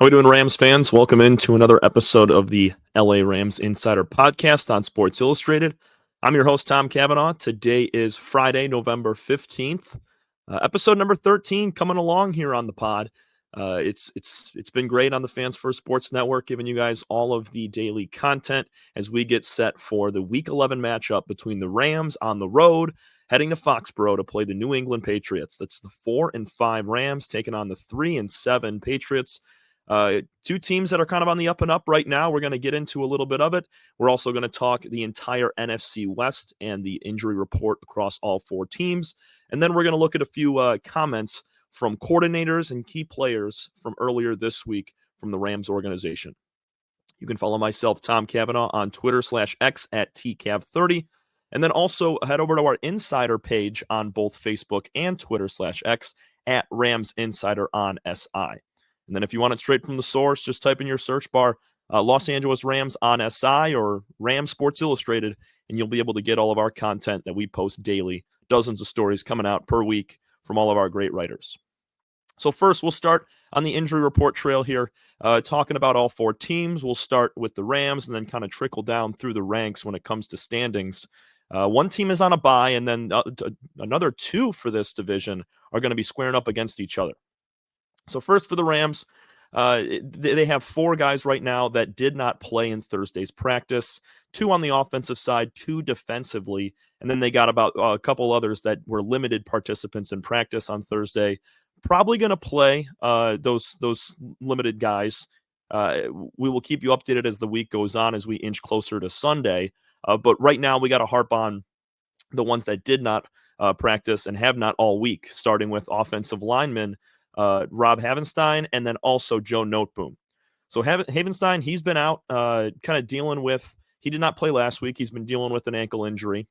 How we doing, Rams fans? Welcome into another episode of the LA Rams Insider Podcast on Sports Illustrated. I'm your host, Tom Cavanaugh. Today is Friday, November 15th. Episode number 13 coming along here on the pod. It's been great on the Fans First Sports Network, giving you guys all of the daily content as we get set for the Week 11 matchup between the Rams on the road, heading to Foxborough to play the New England Patriots. That's the 4-5 Rams taking on the 3-7 Patriots. Two teams that are kind of on the up and up right now. We're going to get into a little bit of it. We're also going to talk the entire NFC West and the injury report across all four teams. And then we're going to look at a few comments from coordinators and key players from earlier this week from the Rams organization. You can follow myself, Tom Cavanaugh, on Twitter/X at TCav30. And then also head over to our insider page on both Facebook and Twitter/X at Rams Insider on SI. And then if you want it straight from the source, just type in your search bar Los Angeles Rams on SI or Rams Sports Illustrated, and you'll be able to get all of our content that we post daily. Dozens of stories coming out per week from all of our great writers. So first, we'll start on the injury report trail here, talking about all four teams. We'll start with the Rams and then kind of trickle down through the ranks when it comes to standings. One team is on a bye, and then another two for this division are going to be squaring up against each other. So first for the Rams, they have four guys right now that did not play in Thursday's practice, two on the offensive side, two defensively, and then they got about a couple others that were limited participants in practice on Thursday. Probably going to play those limited guys. We will keep you updated as the week goes on as we inch closer to Sunday. But right now we got to harp on the ones that did not practice and have not all week, starting with offensive linemen Rob Havenstein, and then also Joe Noteboom. So Havenstein, he's been out kind of dealing with, he did not play last week. He's been dealing with an ankle injury,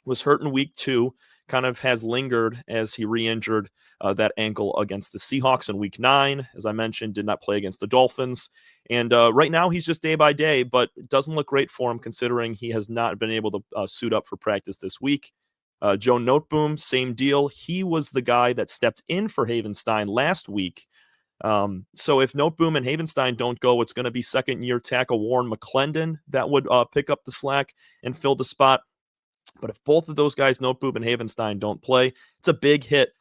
was hurt in week 2, kind of has lingered as he re-injured that ankle against the Seahawks in week 9. As I mentioned, did not play against the Dolphins. And right now he's just day by day, but it doesn't look great for him considering he has not been able to suit up for practice this week. Joe Noteboom, same deal. He was the guy that stepped in for Havenstein last week. So if Noteboom and Havenstein don't go, it's going to be second-year tackle Warren McClendon that would pick up the slack and fill the spot. But if both of those guys, Noteboom and Havenstein, don't play, it's a big hit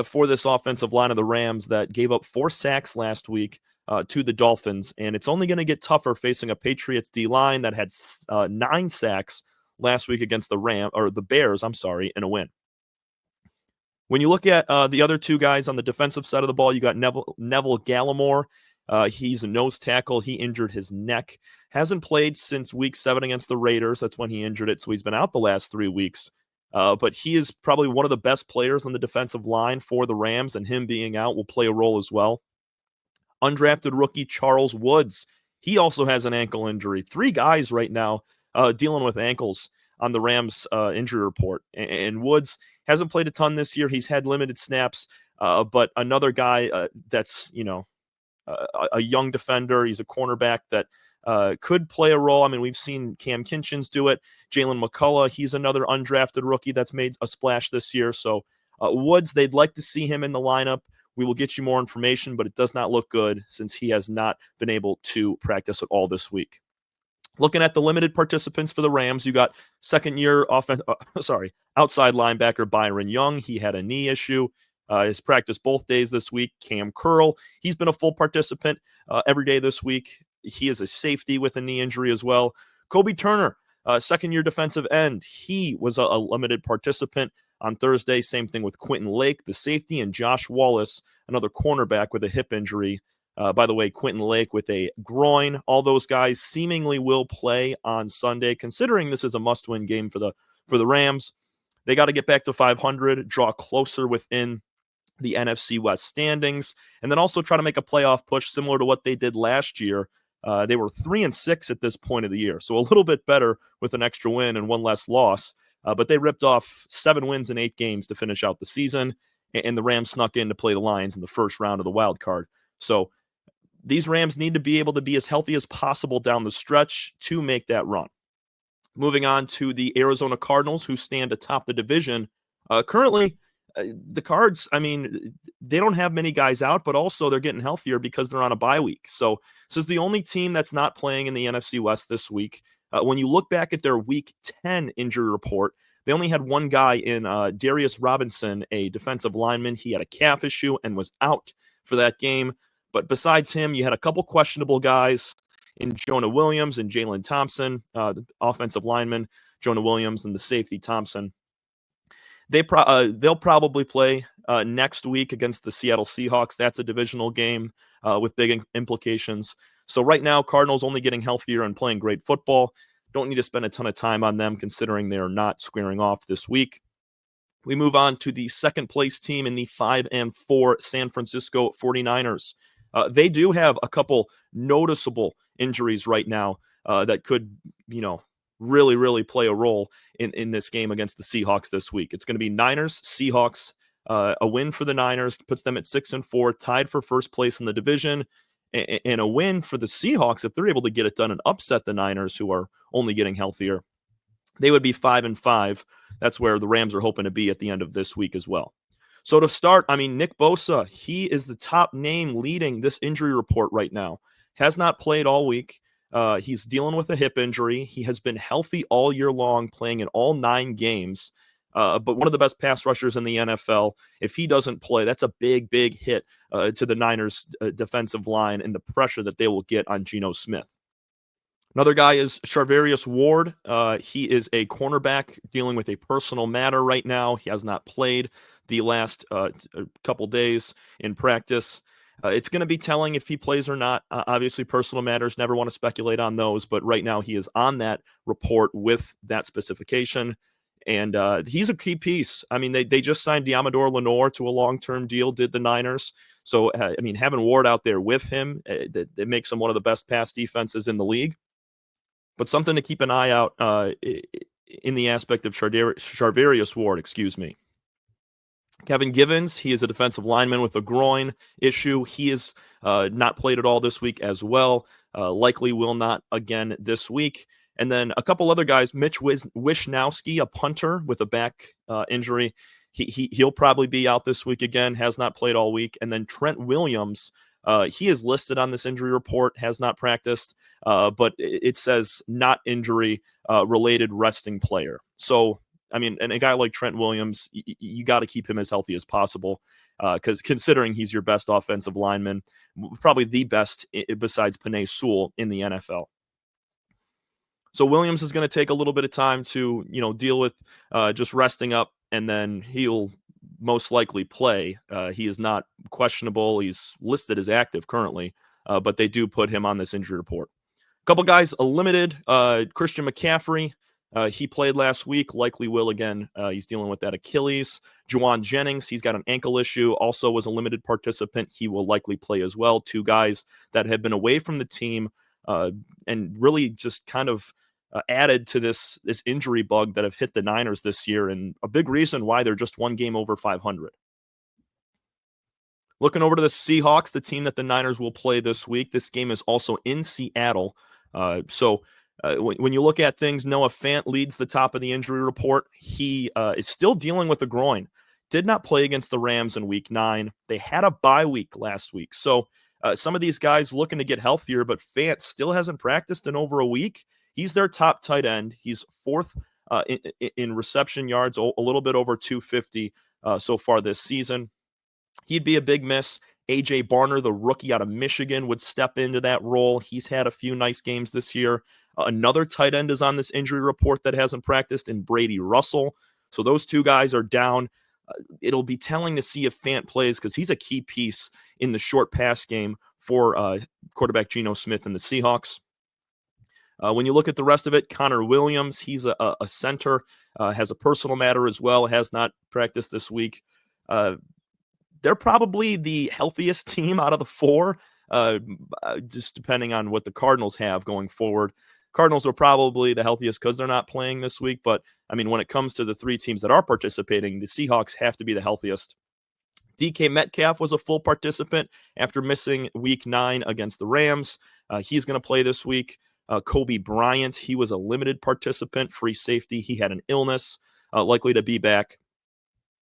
for this offensive line of the Rams that gave up 4 sacks last week to the Dolphins. And it's only going to get tougher facing a Patriots D-line that had 9 sacks last week against the Bears, in a win. When you look at the other two guys on the defensive side of the ball, you got Neville Gallimore. He's a nose tackle. He injured his neck. Hasn't played since week 7 against the Raiders. That's when he injured it, so he's been out the last 3 weeks. But he is probably one of the best players on the defensive line for the Rams, and him being out will play a role as well. Undrafted rookie Charles Woods. He also has an ankle injury. 3 guys right now dealing with ankles on the Rams injury report. And Woods hasn't played a ton this year. He's had limited snaps, but another guy that's, a young defender. He's a cornerback that could play a role. I mean, we've seen Cam Kinchins do it. Jalen McCullough, he's another undrafted rookie that's made a splash this year. So Woods, they'd like to see him in the lineup. We will get you more information, but it does not look good since he has not been able to practice at all this week. Looking at the limited participants for the Rams, you got second-year outside linebacker Byron Young. He had a knee issue. His practice both days this week. Cam Curl, he's been a full participant every day this week. He is a safety with a knee injury as well. Kobe Turner, second-year defensive end. He was a limited participant on Thursday. Same thing with Quentin Lake, the safety, and Josh Wallace, another cornerback with a hip injury. By the way, Quentin Lake with a groin. All those guys seemingly will play on Sunday, considering this is a must-win game for the Rams. They got to get back to 500, draw closer within the NFC West standings, and then also try to make a playoff push similar to what they did last year. They were 3-6 at this point of the year, so a little bit better with an extra win and one less loss. But they ripped off 7 wins in 8 games to finish out the season, and the Rams snuck in to play the Lions in the first round of the wild card. So these Rams need to be able to be as healthy as possible down the stretch to make that run. Moving on to the Arizona Cardinals, who stand atop the division. Currently, The Cards, I mean, they don't have many guys out, but also they're getting healthier because they're on a bye week. So this is the only team that's not playing in the NFC West this week. When you look back at their Week 10 injury report, they only had one guy in Darius Robinson, a defensive lineman. He had a calf issue and was out for that game. But besides him, you had a couple questionable guys in Jonah Williams and Jalen Thompson, the offensive lineman, Jonah Williams, and the safety Thompson. They'll probably play next week against the Seattle Seahawks. That's a divisional game with big implications. So right now, Cardinals only getting healthier and playing great football. Don't need to spend a ton of time on them considering they are not squaring off this week. We move on to the second place team in the 5-4 San Francisco 49ers. They do have a couple noticeable injuries right now that could, really, really play a role in this game against the Seahawks this week. It's going to be Niners, Seahawks. A win for the Niners puts them at 6-4, tied for first place in the division. And a win for the Seahawks, if they're able to get it done and upset the Niners, who are only getting healthier, they would be 5-5. That's where the Rams are hoping to be at the end of this week as well. So to start, Nick Bosa, he is the top name leading this injury report right now. Has not played all week. He's dealing with a hip injury. He has been healthy all year long, playing in all 9 games. But one of the best pass rushers in the NFL. If he doesn't play, that's a big, big hit to the Niners' defensive line and the pressure that they will get on Geno Smith. Another guy is Charvarius Ward. He is a cornerback dealing with a personal matter right now. He has not played the last couple days in practice. It's going to be telling if he plays or not. Obviously, personal matters, never want to speculate on those, but right now he is on that report with that specification. And he's a key piece. They just signed Diamador Lenore to a long-term deal, did the Niners. So, having Ward out there with him, it makes him one of the best pass defenses in the league. But something to keep an eye out in the aspect of Charvarius Ward, Kevin Givens, he is a defensive lineman with a groin issue. He is not played at all this week as well. Likely will not again this week. And then a couple other guys, Mitch Wishnowsky, a punter with a back injury. He'll probably be out this week again, has not played all week. And then Trent Williams, he is listed on this injury report, has not practiced, but it says not injury related resting player. So, and a guy like Trent Williams, you got to keep him as healthy as possible because considering he's your best offensive lineman, probably the best besides Penei Sewell in the NFL. So Williams is going to take a little bit of time to, deal with just resting up, and then he'll most likely play. He is not questionable. He's listed as active currently, but they do put him on this injury report. A couple guys limited. Christian McCaffrey, he played last week, likely will again. He's dealing with that Achilles. Juwan Jennings, he's got an ankle issue, also was a limited participant. He will likely play as well. 2 guys that have been away from the team and really just kind of added to this injury bug that have hit the Niners this year, and a big reason why they're just 1 game over 500. Looking over to the Seahawks, the team that the Niners will play this week. This game is also in Seattle. So when you look at things, Noah Fant leads the top of the injury report. He is still dealing with a groin. Did not play against the Rams in Week 9. They had a bye week last week. So some of these guys looking to get healthier, but Fant still hasn't practiced in over a week. He's their top tight end. He's 4th in reception yards, a little bit over 250 so far this season. He'd be a big miss. A.J. Barner, the rookie out of Michigan, would step into that role. He's had a few nice games this year. Another tight end is on this injury report that hasn't practiced, in Brady Russell. So those 2 guys are down. It'll be telling to see if Fant plays because he's a key piece in the short pass game for quarterback Geno Smith and the Seahawks. When you look at the rest of it, Connor Williams, he's a center, has a personal matter as well, has not practiced this week. They're probably the healthiest team out of the 4, just depending on what the Cardinals have going forward. Cardinals are probably the healthiest because they're not playing this week. But, when it comes to the 3 teams that are participating, the Seahawks have to be the healthiest. DK Metcalf was a full participant after missing Week 9 against the Rams. He's going to play this week. Kobe Bryant, he was a limited participant, free safety. He had an illness, likely to be back.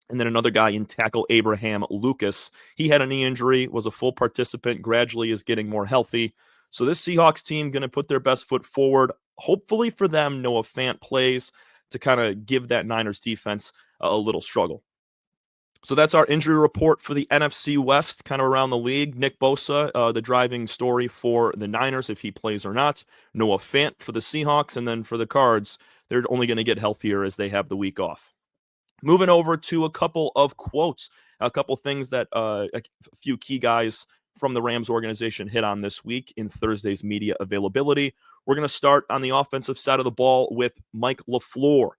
And then another guy in tackle, Abraham Lucas. He had a knee injury, was a full participant, gradually is getting more healthy. So this Seahawks team going to put their best foot forward. Hopefully for them, Noah Fant plays to kind of give that Niners defense a little struggle. So that's our injury report for the NFC West, kind of around the league. Nick Bosa, the driving story for the Niners, if he plays or not. Noah Fant for the Seahawks. And then for the Cards, they're only going to get healthier as they have the week off. Moving over to a couple of quotes, a couple things that a few key guys from the Rams organization hit on this week in Thursday's media availability. We're going to start on the offensive side of the ball with Mike LaFleur.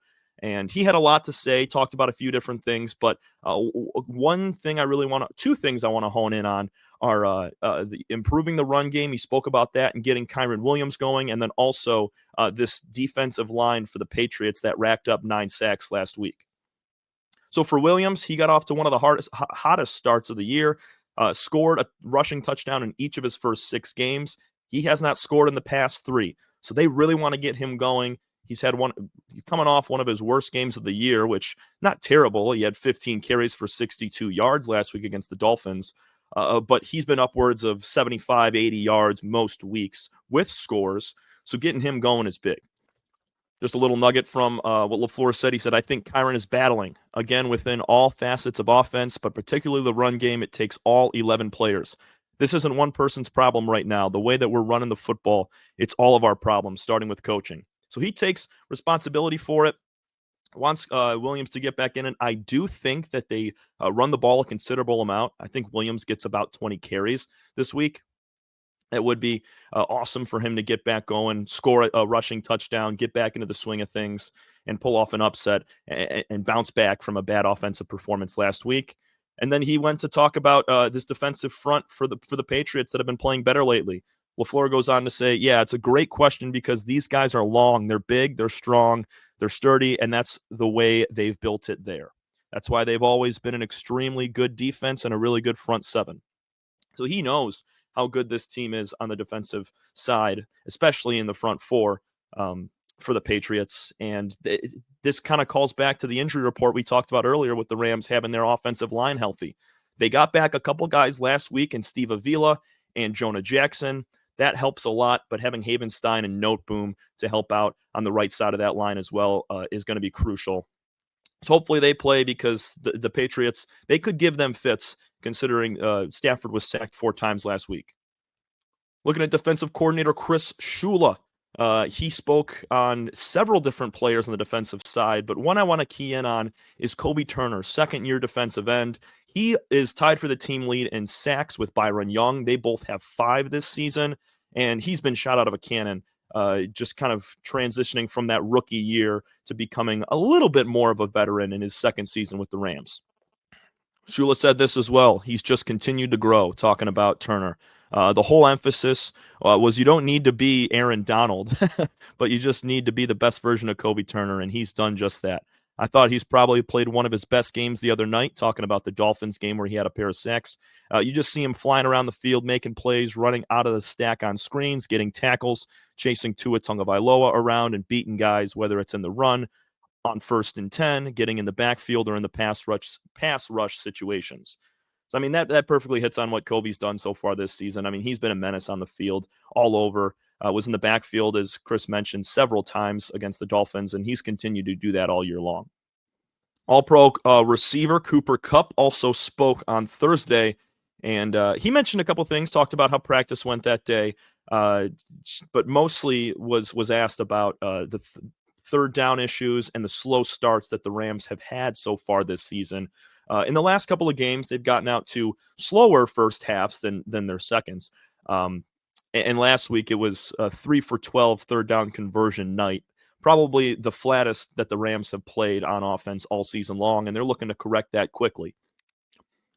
And he had a lot to say, talked about a few different things, but two things I want to hone in on are improving the run game. He spoke about that and getting Kyren Williams going, and then also this defensive line for the Patriots that racked up 9 sacks last week. So for Williams, he got off to one of the hottest starts of the year, scored a rushing touchdown in each of his first 6 games. He has not scored in the past 3. So they really want to get him going. He's coming off one of his worst games of the year, which not terrible. He had 15 carries for 62 yards last week against the Dolphins. But he's been upwards of 75, 80 yards most weeks with scores. So getting him going is big. Just a little nugget from what LaFleur said. He said, I think Kyren is battling, again, within all facets of offense, but particularly the run game. It takes all 11 players. This isn't one person's problem right now. The way that we're running the football, it's all of our problems, starting with coaching. So he takes responsibility for it, wants Williams to get back in it. I do think that they run the ball a considerable amount. I think Williams gets about 20 carries this week. It would be awesome for him to get back going, score a rushing touchdown, get back into the swing of things, and pull off an upset and bounce back from a bad offensive performance last week. And then he went to talk about this defensive front for the Patriots that have been playing better lately. LaFleur goes on to say, yeah, it's a great question because these guys are long, they're big, they're strong, they're sturdy, and that's the way they've built it there. That's why they've always been an extremely good defense and a really good front seven. So he knows how good this team is on the defensive side, especially in the front four for the Patriots. And this kind of calls back to the injury report we talked about earlier with the Rams having their offensive line healthy. They got back a couple guys last week in Steve Avila and Jonah Jackson. That helps a lot, but having Havenstein and Noteboom to help out on the right side of that line as well is going to be crucial. So hopefully they play because the Patriots, they could give them fits considering Stafford was sacked 4 times last week. Looking at defensive coordinator Chris Shula, he spoke on several different players on the defensive side, but one I want to key in on is Kobe Turner, second-year defensive end. He is tied for the team lead in sacks with Byron Young. They both have 5 this season, and he's been shot out of a cannon, just kind of transitioning from that rookie year to becoming a little bit more of a veteran in his second season with the Rams. Shula said this as well. He's just continued to grow, talking about Turner. The whole emphasis was you don't need to be Aaron Donald, but you just need to be the best version of Kobe Turner, and he's done just that. I thought he's probably played one of his best games the other night, talking about the Dolphins game where he had a pair of sacks. You just see him flying around the field, making plays, running out of the stack on screens, getting tackles, chasing Tua Tagovailoa around and beating guys, whether it's in the run, on 1st and 10, getting in the backfield or in the pass rush situations. So, I mean, that perfectly hits on what Kobe's done so far this season. I mean, he's been a menace on the field all over. Was in the backfield, as Chris mentioned, several times against the Dolphins, and he's continued to do that all year long. All-Pro receiver Cooper Kupp also spoke on Thursday, and he mentioned a couple things, talked about how practice went that day, but mostly was asked about the third down issues and the slow starts that the Rams have had so far this season. In the last couple of games, they've gotten out to slower first halves than their seconds. And last week, it was a 3 for 12 third down conversion night, probably the flattest that the Rams have played on offense all season long, and they're looking to correct that quickly.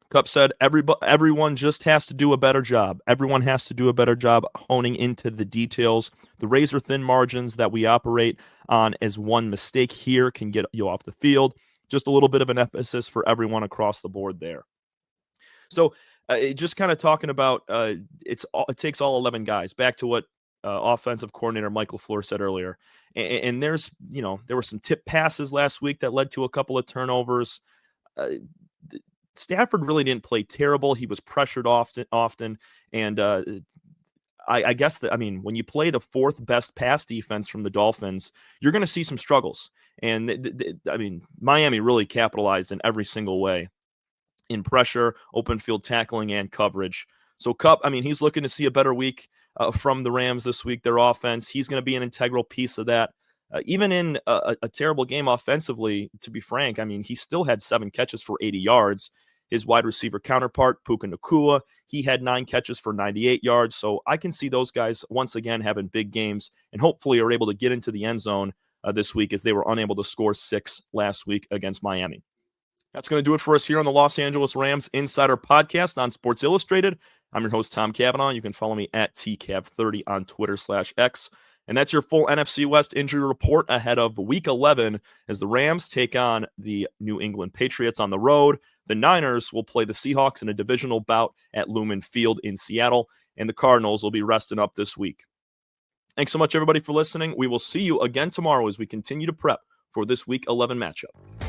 Kupp said, everyone just has to do a better job. Everyone has to do a better job honing into the details. The razor-thin margins that we operate on as one mistake here can get you off the field. Just a little bit of an emphasis for everyone across the board there. So just kind of talking about it takes all 11 guys. Back to what offensive coordinator Mike LaFleur said earlier. And there were some tip passes last week that led to a couple of turnovers. uh, Stafford really didn't play terrible. He was pressured often, and I guess that, I mean, when you play the fourth best pass defense from the Dolphins, you're going to see some struggles. And I mean, Miami really capitalized in every single way in pressure, open field tackling, and coverage. So Kupp, I mean, he's looking to see a better week from the Rams this week. Their offense, he's going to be an integral piece of that. Even in a terrible game offensively, to be frank, I mean, he still had 7 catches for 80 yards. His wide receiver counterpart, Puka Nacua, he had 9 catches for 98 yards. So I can see those guys once again having big games and hopefully are able to get into the end zone this week, as they were unable to score 6 last week against Miami. That's going to do it for us here on the Los Angeles Rams Insider Podcast on Sports Illustrated. I'm your host, Tom Cavanaugh. You can follow me at TCAV30 on Twitter/X. And that's your full NFC West injury report ahead of Week 11 as the Rams take on the New England Patriots on the road. The Niners will play the Seahawks in a divisional bout at Lumen Field in Seattle, and the Cardinals will be resting up this week. Thanks so much, everybody, for listening. We will see you again tomorrow as we continue to prep for this Week 11 matchup.